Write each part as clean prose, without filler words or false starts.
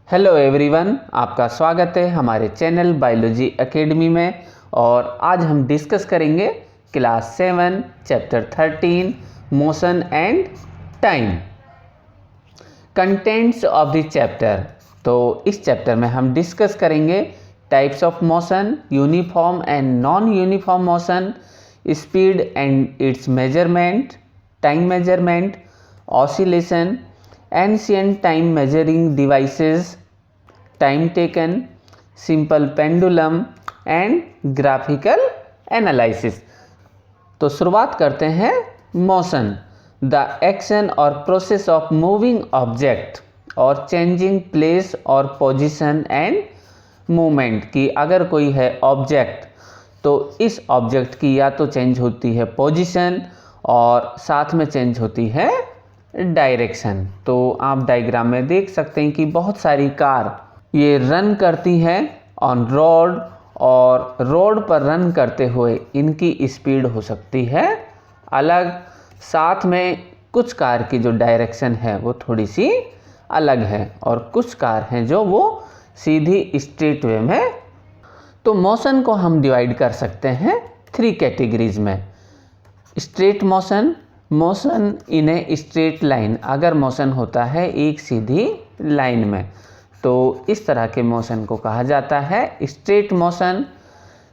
Hello everyone, आपका स्वागत है हमारे चैनल बायोलॉजी एकेडमी में। और आज हम डिस्कस करेंगे class 7 chapter 13 motion and time. Contents of the chapter, तो इस चैप्टर में हम डिस्कस करेंगे types of motion, uniform and non uniform motion, speed and it's measurement, time measurement, oscillation, ancient time measuring devices, time taken, simple pendulum and graphical analysis। तो शुरुआत करते हैं motion, the action और process of moving object और changing place और position and movement. की अगर कोई है ऑब्जेक्ट तो इस ऑब्जेक्ट की या तो चेंज होती है पोजीशन और साथ में चेंज होती है डायरेक्शन। तो आप डायग्राम में देख सकते हैं कि बहुत सारी कार ये रन करती हैं ऑन रोड, और रोड पर रन करते हुए इनकी स्पीड हो सकती है अलग, साथ में कुछ कार की जो डायरेक्शन है वो थोड़ी सी अलग है और कुछ कार हैं जो वो सीधी स्ट्रेट वे में। तो मोशन को हम डिवाइड कर सकते हैं 3 कैटेगरीज में। Straight motion, motion in a straight line, अगर मोशन होता है एक सीधी लाइन में तो इस तरह के मोशन को कहा जाता है straight motion.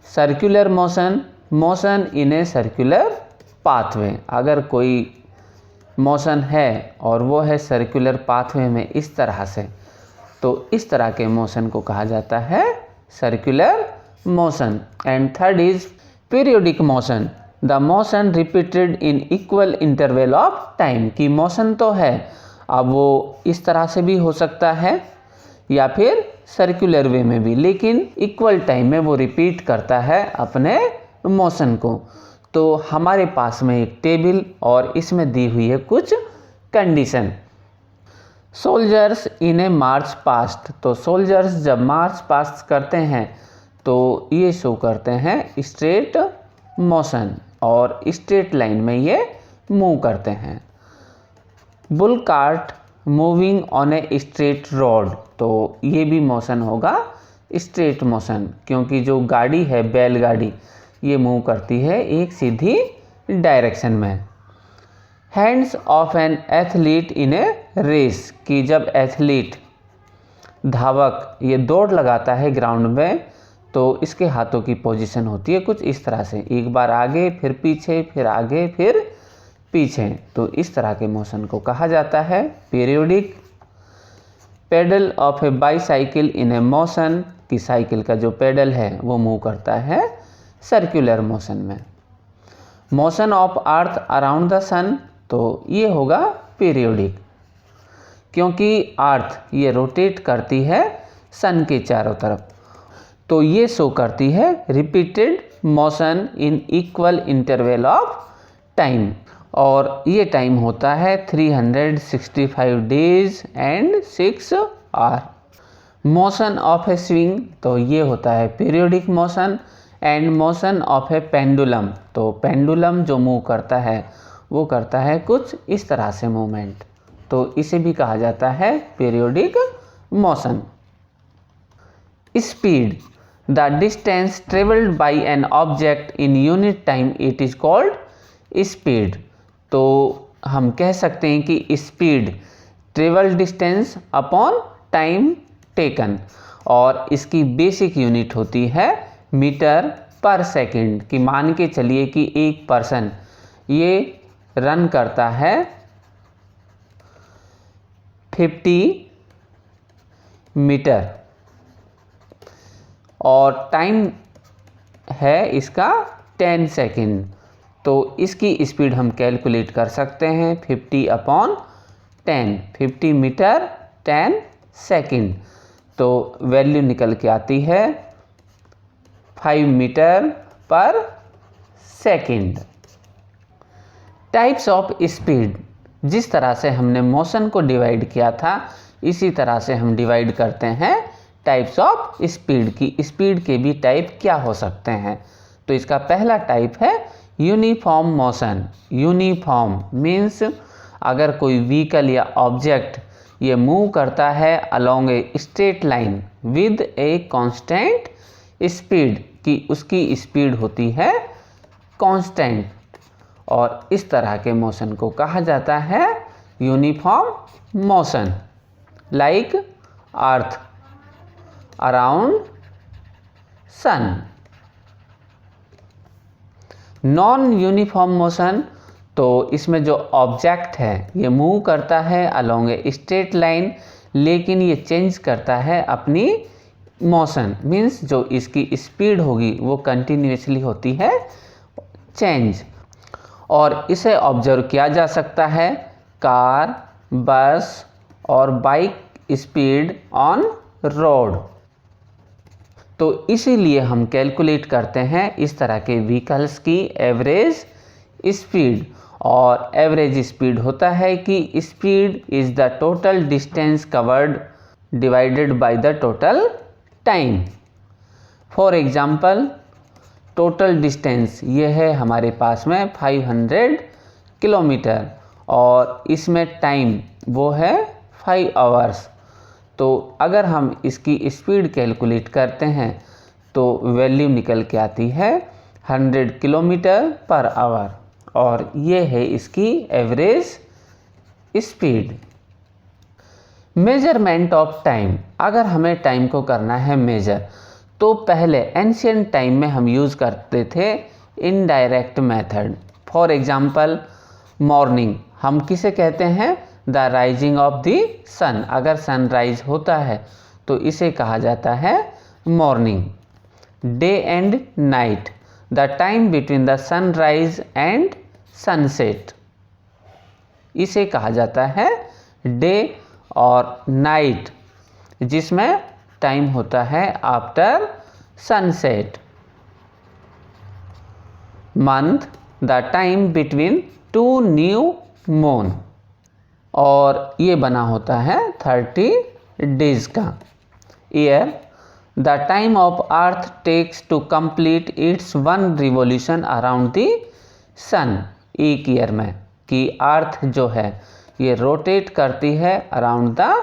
Circular motion, motion in a circular pathway, अगर कोई मोशन है और वो है सर्कुलर पाथवे में इस तरह से, तो इस तरह के मोशन को कहा जाता है circular motion. And third is periodic motion, the motion repeated in equal interval of time. की मोशन तो है, अब वो इस तरह से भी हो सकता है या फिर सर्कुलर वे में भी, लेकिन इक्वल टाइम में वो रिपीट करता है अपने मोशन को। तो हमारे पास में एक टेबल और इसमें दी हुई है कुछ condition. Soldiers in A march past, तो सोल्जर्स जब मार्च पास्ट करते हैं तो ये शो करते हैं स्ट्रेट मोशन और स्ट्रेट लाइन में ये मूव करते हैं। Bull cart moving on a straight road, तो ये भी मोशन होगा स्ट्रेट मोशन, क्योंकि जो गाड़ी है बैलगाड़ी ये मूव करती है एक सीधी डायरेक्शन में। Hands of an athlete in a race, कि जब एथलीट धावक ये दौड़ लगाता है ग्राउंड में तो इसके हाथों की पोजीशन होती है कुछ इस तरह से, एक बार आगे फिर पीछे फिर आगे फिर पीछे, तो इस तरह के मोशन को कहा जाता है periodic. Pedal of a bicycle in a motion, की साइकिल का जो पेडल है वो मूव करता है सर्कुलर मोशन में। Motion of earth around the sun, तो ये होगा पीरियोडिक, क्योंकि अर्थ ये रोटेट करती है सन के चारों तरफ, तो ये शो करती है repeated motion in equal interval of time, और ये टाइम होता है 365 days and 6 hour. Motion of a swing, तो ये होता है periodic motion. And motion of a pendulum, तो पेंडुलम जो मूव करता है वो करता है कुछ इस तरह से मूवमेंट, तो इसे भी कहा जाता है periodic motion. Speed, the distance travelled by an object in unit time, it is called speed. तो हम कह सकते हैं कि speed travel distance upon time taken, और इसकी बेसिक यूनिट होती है मीटर पर सेकंड। कि मान के चलिए कि एक पर्सन ये रन करता है 50 मीटर और टाइम है इसका 10 सेकेंड, तो इसकी स्पीड हम कैलकुलेट कर सकते हैं 50 अपॉन 10, 50 मीटर 10 सेकेंड, तो वैल्यू निकल के आती है 5 मीटर पर सेकेंड। टाइप्स ऑफ स्पीड, जिस तरह से हमने मोशन को डिवाइड किया था इसी तरह से हम डिवाइड करते हैं टाइप्स ऑफ स्पीड। की स्पीड के भी टाइप क्या हो सकते हैं। तो इसका पहला टाइप है यूनिफॉर्म मोशन। यूनिफॉर्म मीन्स अगर कोई व्हीकल या ऑब्जेक्ट ये मूव करता है along a straight line with a constant speed, कि उसकी स्पीड होती है कांस्टेंट, और इस तरह के मोशन को कहा जाता है uniform motion, like earth around sun. Non uniform motion, तो इसमें जो ऑब्जेक्ट है ये मूव करता है अलोंग ए स्ट्रेट लाइन, लेकिन ये चेंज करता है अपनी मोशन, मीन्स जो इसकी स्पीड होगी वो कंटिन्यूसली होती है चेंज, और इसे ऑब्जर्व किया जा सकता है कार, बस और बाइक स्पीड ऑन रोड। तो इसीलिए हम कैलकुलेट करते हैं इस तरह के व्हीकल्स की एवरेज स्पीड, और एवरेज स्पीड होता है कि speed is the total distance covered divided by the total time. For example, total distance ये है हमारे पास में 500 किलोमीटर, और इसमें टाइम वो है 5 आवर्स। तो अगर हम इसकी स्पीड कैलकुलेट करते हैं तो वैल्यू निकल के आती है 100 किलोमीटर पर आवर, और ये है इसकी average speed. Measurement of time, अगर हमें टाइम को करना है मेजर, तो पहले एंशियंट टाइम में हम यूज़ करते थे indirect method. For example, morning हम किसे कहते हैं? द राइजिंग ऑफ द सन। अगर सनराइज होता है तो इसे कहा जाता है morning. Day and night, the time between the sunrise and sunset, इसे कहा जाता है डे, और नाइट जिसमें टाइम होता है after sunset. Month, the time between two new moon, और ये बना होता है 30 डेज का। Year, the time of earth takes to complete its 1 revolution around the sun. एक ईयर में कि अर्थ जो है ये रोटेट करती है अराउंड द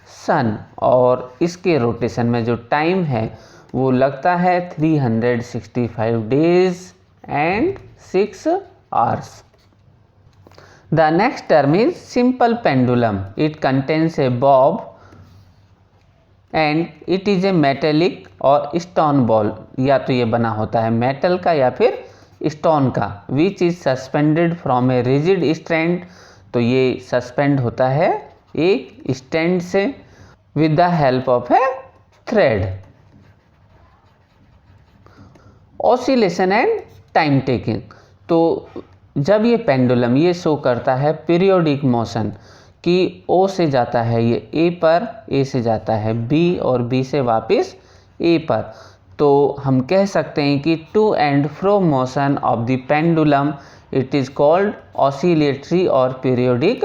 सन, और इसके रोटेशन में जो टाइम है वो लगता है 365 days and 6 hours. The next term is simple pendulum. It contains a bob and it is a metallic और stone ball, या तो ये बना होता है मेटल का या फिर स्टोन का, which is suspended from a rigid strand। तो ये सस्पेंड होता है एक स्टैंड से with the help of a thread। Oscillation and time taking, तो जब ये पेंडुलम ये शो करता है पीरियोडिक मोशन कि O से जाता है ये A पर, A से जाता है B और B से वापस A पर, तो हम कह सकते हैं कि to and fro motion of the pendulum it is called oscillatory और पीरियोडिक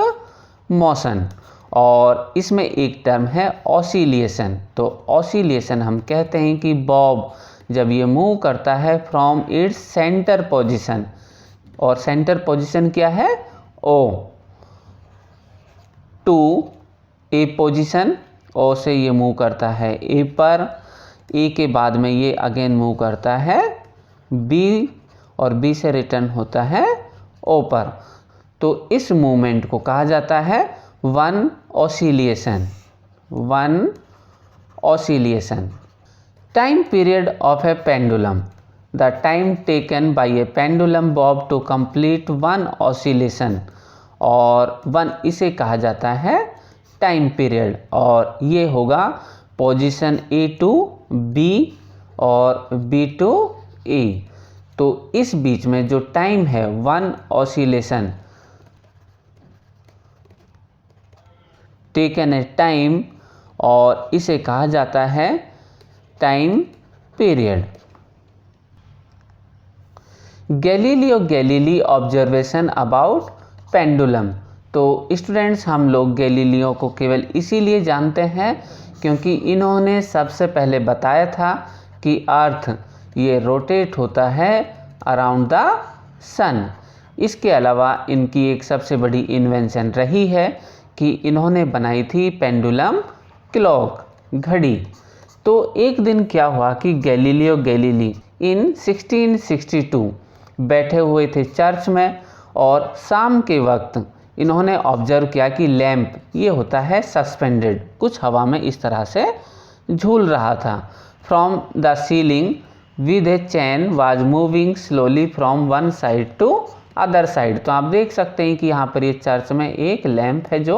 मोशन। और इसमें एक टर्म है ऑसिलेशन। तो ऑसिलेशन हम कहते हैं कि बॉब जब ये मूव करता है फ्रॉम इट्स सेंटर पोजीशन, और सेंटर पोजीशन क्या है? O, to A position, O से ये मूव करता है A पर, A के बाद में ये अगेन मूव करता है B, और B से रिटर्न होता है O पर। तो इस मूवमेंट को कहा जाता है one oscillation. Time period of a pendulum, the time taken by a pendulum bob to complete 1 oscillation, और 1 इसे कहा जाता है टाइम पीरियड, और ये होगा पोजीशन A टू B और B टू A। तो इस बीच में जो टाइम है 1 ऑसिलेशन टेकन ए टाइम, और इसे कहा जाता है time period. Galileo Galilei observation about pendulum. तो स्टूडेंट्स, हम लोग गैलीलियो को केवल इसीलिए जानते हैं क्योंकि इन्होंने सबसे पहले बताया था कि अर्थ ये रोटेट होता है अराउंड द सन। इसके अलावा इनकी एक सबसे बड़ी इन्वेंशन रही है कि इन्होंने बनाई थी पेंडुलम क्लॉक, घड़ी। तो एक दिन क्या हुआ कि गैलीलियो गैलीली इन 1662 बैठे हुए थे चर्च में, और शाम के वक्त इन्होंने ऑब्जर्व किया कि लैंप ये होता है सस्पेंडेड, कुछ हवा में इस तरह से झूल रहा था। From the ceiling with a chain was moving slowly from one side to other side. तो आप देख सकते हैं कि यहाँ पर ये चर्च में एक लैंप है जो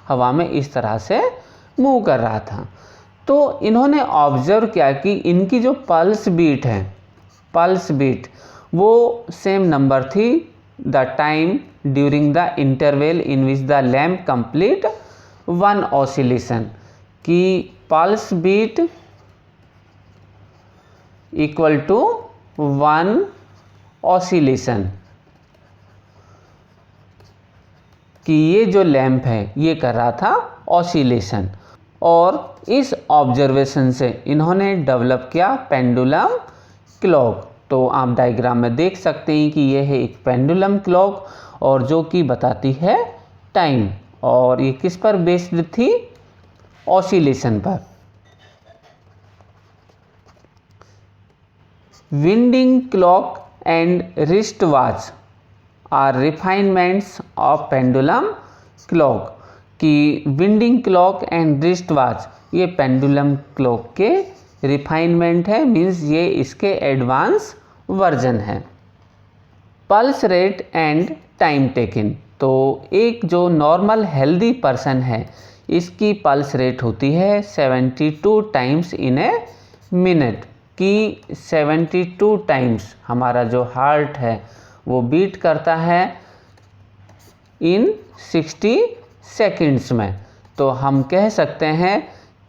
हवा में इस तरह से मूव कर रहा था। तो इन्होंने ऑब्जर्व किया कि इनकी जो पल्स बीट है, पल्स बीट वो सेम नंबर थी the time during the interval in which the lamp complete one oscillation, कि pulse beat equal to one oscillation, कि ये जो लैंप है ये कर रहा था ऑसिलेशन। और इस ऑब्जर्वेशन से इन्होंने डेवलप किया पेंडुलम क्लॉक। तो आप डायग्राम में देख सकते हैं कि ये है एक पेंडुलम क्लॉक, और जो कि बताती है टाइम, और ये किस पर बेस्ड थी, ऑसिलेशन पर। Winding clock and wrist watch are refinements of pendulum clock, कि winding clock and wrist watch ये पेंडुलम क्लॉक के रिफाइनमेंट है, मीन्स ये इसके एडवांस वर्जन है। Pulse rate and time taking, तो एक जो नॉर्मल हेल्दी पर्सन है इसकी पल्स रेट होती है 72 टाइम्स इन ए मिनट, कि 72 टाइम्स हमारा जो हार्ट है वो बीट करता है इन 60 सेकेंड्स में। तो हम कह सकते हैं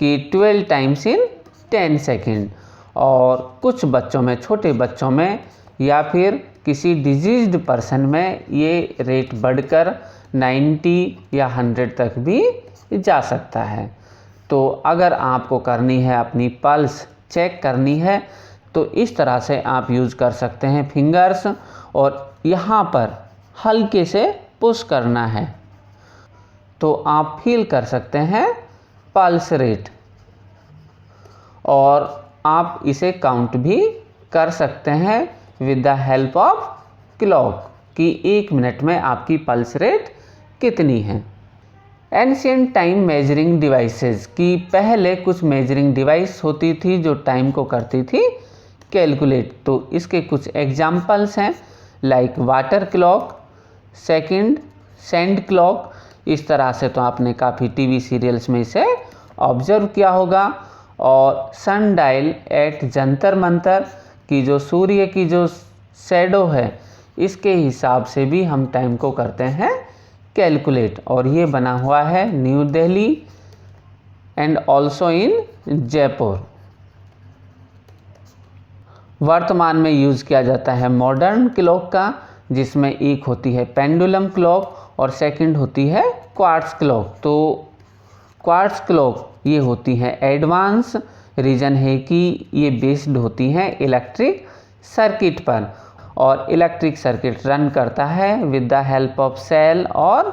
कि 12 टाइम्स इन 10 सेकेंड। और कुछ बच्चों में, छोटे बच्चों में या फिर किसी डिजीज्ड पर्सन में ये रेट बढ़कर 90 या 100 तक भी जा सकता है। तो अगर आपको करनी है अपनी पल्स चेक करनी है तो इस तरह से आप यूज़ कर सकते हैं फिंगर्स, और यहाँ पर हल्के से पुश करना है तो आप फील कर सकते हैं पल्स रेट, और आप इसे काउंट भी कर सकते हैं with the help of clock, कि 1 मिनट में आपकी पल्स रेट कितनी है। एंशिएंट टाइम मेजरिंग डिवाइसेस, की पहले कुछ मेजरिंग डिवाइस होती थी जो टाइम को करती थी कैलकुलेट। तो इसके कुछ एग्जाम्पल्स हैं, like water clock, second sand clock. इस तरह से तो आपने काफ़ी टीवी सीरियल्स में इसे ऑब्जर्व किया होगा। और सन डायल एट जंतर मंतर, की जो सूर्य की जो शैडो है इसके हिसाब से भी हम टाइम को करते हैं कैलकुलेट, और ये बना हुआ है new Delhi and also in Jaipur. वर्तमान में यूज़ किया जाता है मॉडर्न क्लॉक का, जिसमें एक होती है पेंडुलम क्लॉक और सेकंड होती है क्वार्ट्ज क्लॉक। तो क्वार्ट्ज क्लॉक ये होती है एडवांस, रीज़न है कि ये बेस्ड होती हैं इलेक्ट्रिक सर्किट पर, और इलेक्ट्रिक सर्किट रन करता है with the help of cell और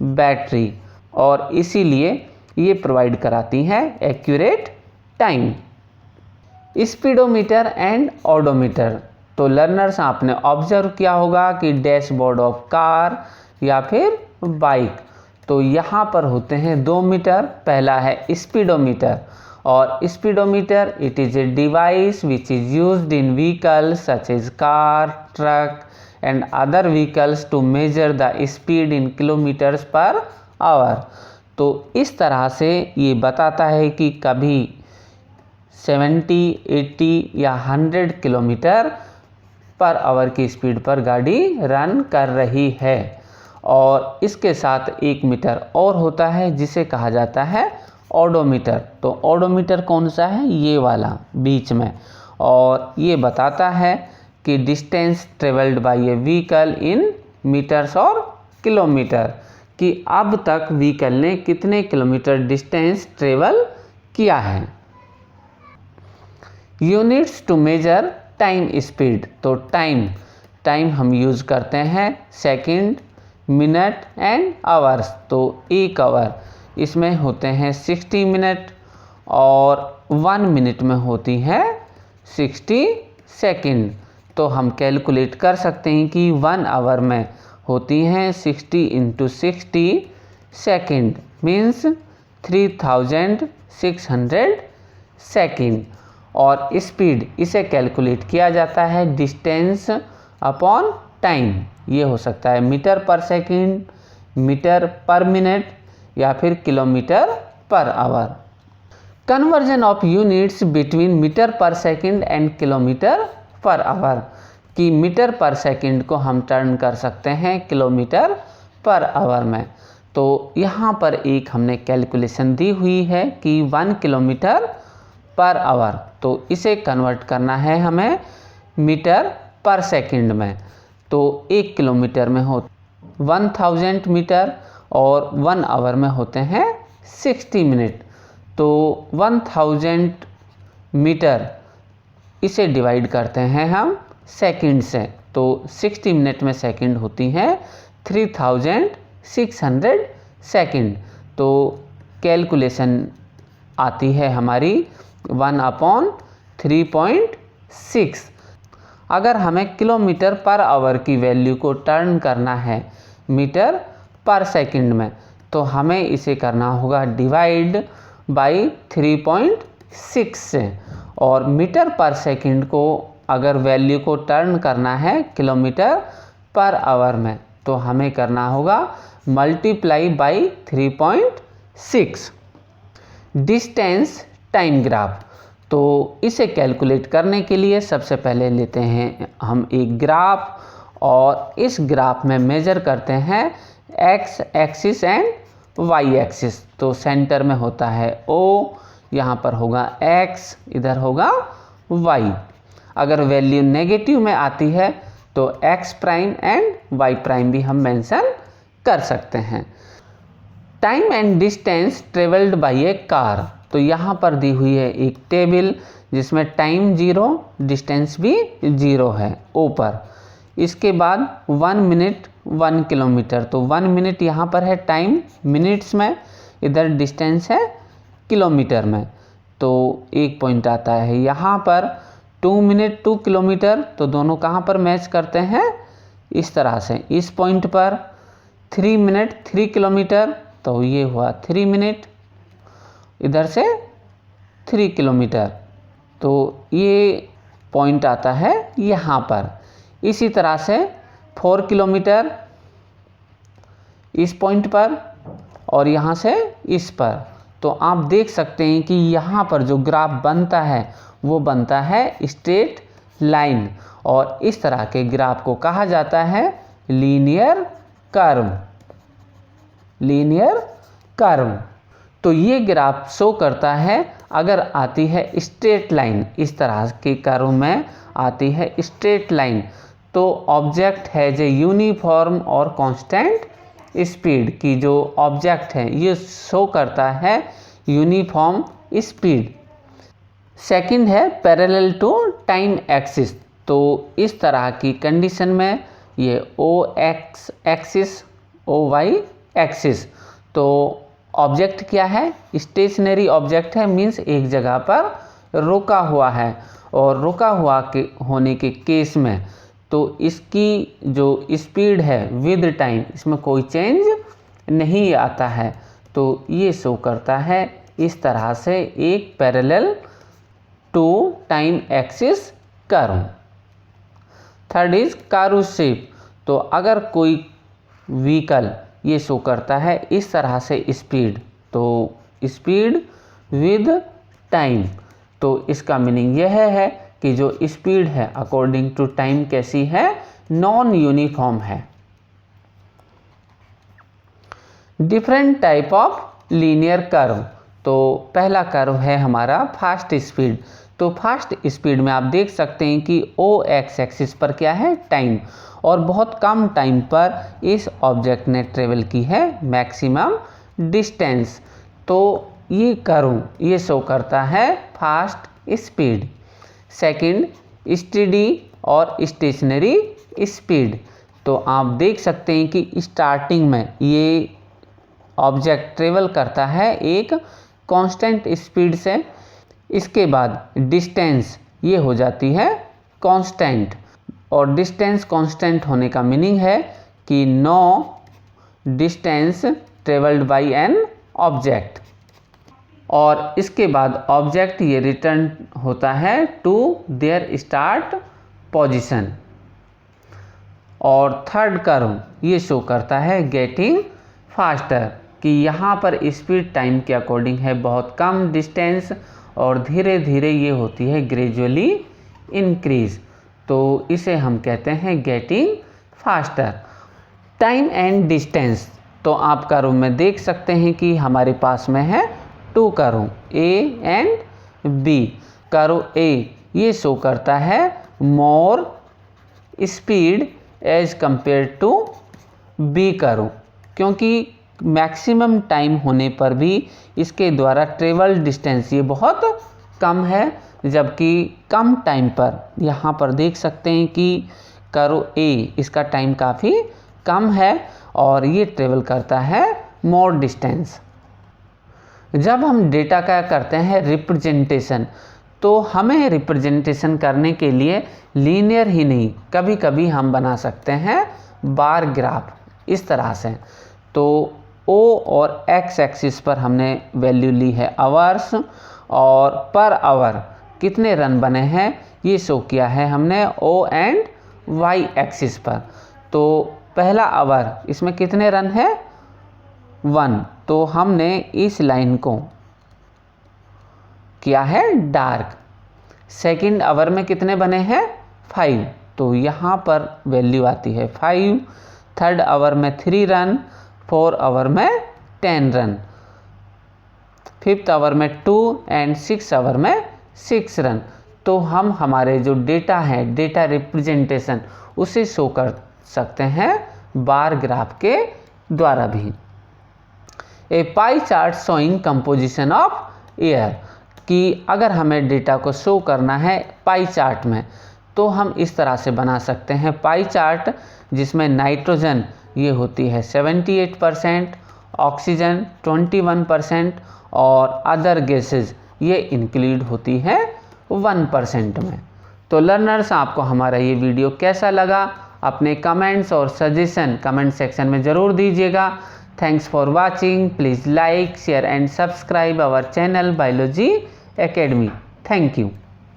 बैटरी, और इसीलिए ये प्रोवाइड कराती हैं accurate time. Speedometer and odometer, तो लर्नर्स आपने ऑब्जर्व किया होगा कि डैशबोर्ड ऑफ कार या फिर बाइक, तो यहाँ पर होते हैं 2 मीटर। पहला है स्पीडोमीटर, और speedometer it is a device which is used in vehicles such as car, truck and other vehicles to measure the speed in kilometres per hour. तो इस तरह से ये बताता है कि कभी 70, 80 या 100 किलोमीटर पर आवर की स्पीड पर गाड़ी रन कर रही है। और इसके साथ 1 मीटर और होता है जिसे कहा जाता है ओडोमीटर। तो ओडोमीटर कौन सा है, ये वाला बीच में, और ये बताता है कि distance travelled by a vehicle in metres और किलोमीटर, कि अब तक व्हीकल ने कितने किलोमीटर डिस्टेंस ट्रेवल किया है। Units to measure time speed, तो टाइम हम यूज़ करते हैं सेकंड, मिनट एंड आवर्स। तो 1 आवर इसमें होते हैं 60 मिनट और 1 मिनट में होती है 60 सेकंड। तो हम कैलकुलेट कर सकते हैं कि 1 आवर में होती हैं 60 × 60 सेकंड मीन्स 3600 सेकंड। और स्पीड इसे कैलकुलेट किया जाता है डिस्टेंस अपॉन टाइम। ये हो सकता है मीटर पर सेकंड, मीटर पर मिनट या फिर kilometre per hour. Conversion of units between metre per second and kilometre per hour कि मीटर पर सेकंड को हम टर्न कर सकते हैं किलोमीटर पर आवर में। तो यहाँ पर एक हमने कैलकुलेशन दी हुई है कि 1 किलोमीटर पर आवर, तो इसे कन्वर्ट करना है हमें मीटर पर सेकंड में। तो 1 किलोमीटर में हो 1000 मीटर और 1 आवर में होते हैं 60 मिनट। तो 1000 मीटर इसे डिवाइड करते हैं हम सेकंड से, तो 60 मिनट में सेकंड होती हैं 3600 सेकंड। तो कैलकुलेशन आती है हमारी 1/3.6। अगर हमें किलोमीटर पर आवर की वैल्यू को टर्न करना है मीटर पर सेकंड में, तो हमें इसे करना होगा डिवाइड बाई 3.6 से। और मीटर पर सेकंड को अगर वैल्यू को टर्न करना है किलोमीटर पर आवर में, तो हमें करना होगा multiply by 3.6। Distance time graph, तो इसे कैलकुलेट करने के लिए सबसे पहले लेते हैं हम एक ग्राफ और इस ग्राफ में मेजर करते हैं X axis and Y axis. तो सेंटर में होता है O, यहाँ पर होगा x, इधर होगा y। अगर वैल्यू नेगेटिव में आती है तो x prime and y prime भी हम मेंशन कर सकते हैं। Time and distance travelled by A car, तो यहाँ पर दी हुई है एक टेबल जिसमें टाइम 0, डिस्टेंस भी 0 है ऊपर। इसके बाद 1 मिनट 1 किलोमीटर, तो 1 मिनट यहाँ पर है टाइम मिनट्स में, इधर डिस्टेंस है किलोमीटर में। तो एक पॉइंट आता है यहाँ पर 2 मिनट 2 किलोमीटर, तो दोनों कहाँ पर मैच करते हैं इस तरह से। इस पॉइंट पर 3 मिनट 3 किलोमीटर, तो ये हुआ 3 मिनट, इधर से 3 किलोमीटर, तो ये पॉइंट आता है यहाँ पर। इसी तरह से 4 किलोमीटर इस पॉइंट पर और यहाँ से इस पर। तो आप देख सकते हैं कि यहाँ पर जो ग्राफ बनता है वो बनता है स्ट्रेट लाइन, और इस तरह के ग्राफ को कहा जाता है लीनियर कर्व। लीनियर कर्व, तो ये ग्राफ शो करता है अगर आती है स्ट्रेट लाइन, इस तरह के कर्व में आती है स्ट्रेट लाइन, तो ऑब्जेक्ट हैज ए यूनिफॉर्म और कांस्टेंट स्पीड की जो ऑब्जेक्ट है ये शो करता है यूनिफॉर्म स्पीड। सेकंड है पैरेलल टू टाइम एक्सिस, तो इस तरह की कंडीशन में ये O X axis O Y axis, तो ऑब्जेक्ट क्या है स्टेशनरी ऑब्जेक्ट है, मीन्स एक जगह पर रुका हुआ है। और रुका हुआ होने के केस में तो इसकी जो स्पीड है विद टाइम इसमें कोई चेंज नहीं आता है, तो ये शो करता है इस तरह से एक parallel to time axis curve. Third is कारू शेप, तो अगर कोई व्हीकल ये शो करता है इस तरह से स्पीड, तो स्पीड विद टाइम, तो इसका मीनिंग यह है कि जो स्पीड है अकॉर्डिंग टू टाइम कैसी है, नॉन यूनिफॉर्म है। Different type of linear curve, तो पहला कर्व है हमारा फास्ट स्पीड। तो फास्ट स्पीड में आप देख सकते हैं कि ओ एक्स एक्सिस पर क्या है टाइम, और बहुत कम टाइम पर इस ऑब्जेक्ट ने ट्रेवल की है मैक्सिमम डिस्टेंस, तो ये कर्व ये शो करता है फास्ट स्पीड। सेकंड स्टेडी और स्टेशनरी स्पीड, तो आप देख सकते हैं कि स्टार्टिंग में ये ऑब्जेक्ट ट्रेवल करता है एक कांस्टेंट स्पीड से, इसके बाद डिस्टेंस ये हो जाती है कांस्टेंट, और डिस्टेंस कांस्टेंट होने का मीनिंग है कि no distance travelled by an object. और इसके बाद ऑब्जेक्ट ये रिटर्न होता है टू देयर स्टार्ट पोजीशन। और थर्ड कर्व ये शो करता है गेटिंग फास्टर, कि यहाँ पर स्पीड टाइम के अकॉर्डिंग है बहुत कम डिस्टेंस और धीरे धीरे ये होती है ग्रेजुअली इंक्रीज, तो इसे हम कहते हैं getting faster. Time and distance, तो आप कर्व में देख सकते हैं कि हमारे पास में है 2 curve A and B. Curve A ये शो करता है more speed as compare to B curve, क्योंकि मैक्सिमम टाइम होने पर भी इसके द्वारा ट्रेवल डिस्टेंस ये बहुत कम है, जबकि कम टाइम पर यहाँ पर देख सकते हैं कि कर्व ए इसका टाइम काफ़ी कम है और ये ट्रेवल करता है मोर डिस्टेंस। जब हम डेटा का करते हैं रिप्रेजेंटेशन, तो हमें रिप्रेजेंटेशन करने के लिए लीनियर ही नहीं, कभी कभी हम बना सकते हैं बार ग्राफ इस तरह से। तो ओ और एक्स एक्सिस पर हमने वैल्यू ली है आवर्स, और पर आवर कितने रन बने हैं ये शो किया है हमने ओ एंड वाई एक्सिस पर। तो पहला आवर इसमें कितने रन है 1, तो हमने इस लाइन को किया है डार्क। सेकंड आवर में कितने बने हैं 5, तो यहाँ पर वैल्यू आती है 5। थर्ड आवर में 3 रन, 4 आवर में 10 रन, 5th आवर में 2 एंड 6 आवर में 6 रन। तो हम हमारे जो डेटा है डेटा रिप्रेजेंटेशन उसे शो कर सकते हैं बार ग्राफ के द्वारा भी। A pie chart showing composition of air, कि अगर हमें डेटा को शो करना है पाई चार्ट में तो हम इस तरह से बना सकते हैं पाई चार्ट, जिसमें नाइट्रोजन ये होती है 78%, ऑक्सीजन 21% और अदर गैसेस ये इंक्लूड होती है 1% में। तो लर्नर्स, आपको हमारा ये वीडियो कैसा लगा अपने कमेंट्स और सजेशन कमेंट सेक्शन में ज़रूर दीजिएगा। Thanks for watching. Please like, share and subscribe our channel Biology Academy. Thank you.